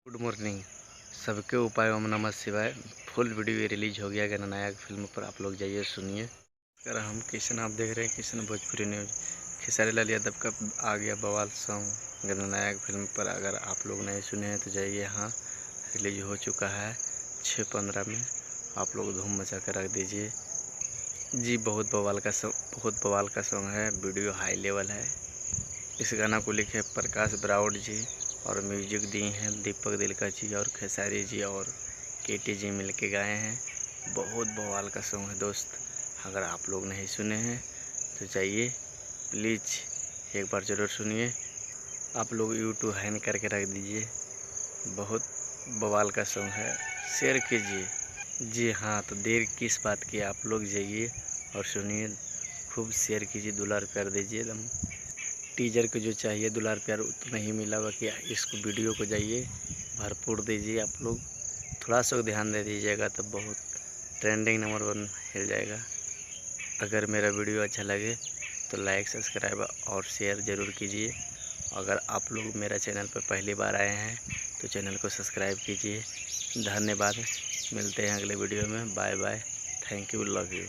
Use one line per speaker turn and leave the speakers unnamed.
Good morning. सबके उपाय ओम नमः शिवाय। फुल वीडियो रिलीज हो गया गणनायक फिल्म पर, आप लोग जाइए सुनिए। अगर हम किशन, आप देख रहे हैं किशन भोजपुरी न्यूज। खेसारी लाल यादव का आ गया बवाल सॉन्ग गणनायक फिल्म पर। अगर आप लोग नहीं सुने हैं तो जाइए, हाँ रिलीज हो चुका है 6:15 में। आप लोग धूम मचा कर रख दीजिए जी। बहुत बवाल का सॉन्ग है, वीडियो हाई लेवल है। इस गाना को लिखे प्रकाश बराड़ जी और म्यूजिक दिए हैं दीपक दिलकर जी और खेसारी जी और केटी जी मिलके गाए हैं। बहुत बवाल का सॉन्ग है दोस्त। अगर आप लोग नहीं सुने हैं तो जाइए प्लीज़ एक बार ज़रूर सुनिए। आप लोग यूट्यूब हैंग करके रख दीजिए। बहुत बवाल का सॉन्ग है, शेयर कीजिए जी। हाँ तो देर किस बात की, आप लोग जाइए और सुनिए, खूब शेयर कीजिए, दुलार प्यार दीजिए। एकदम टीजर को जो चाहिए दुलार प्यार उतना ही मिला, बाकी इसको वीडियो को जाइए भरपूर दीजिए। आप लोग थोड़ा सा ध्यान दे दीजिएगा तो बहुत ट्रेंडिंग नंबर 1 हिल जाएगा। अगर मेरा वीडियो अच्छा लगे तो लाइक सब्सक्राइब और शेयर ज़रूर कीजिए। अगर आप लोग मेरा चैनल पर पहली बार आए हैं तो चैनल को सब्सक्राइब कीजिए। धन्यवाद। मिलते हैं अगले वीडियो में। Bye bye. Thank you, love you.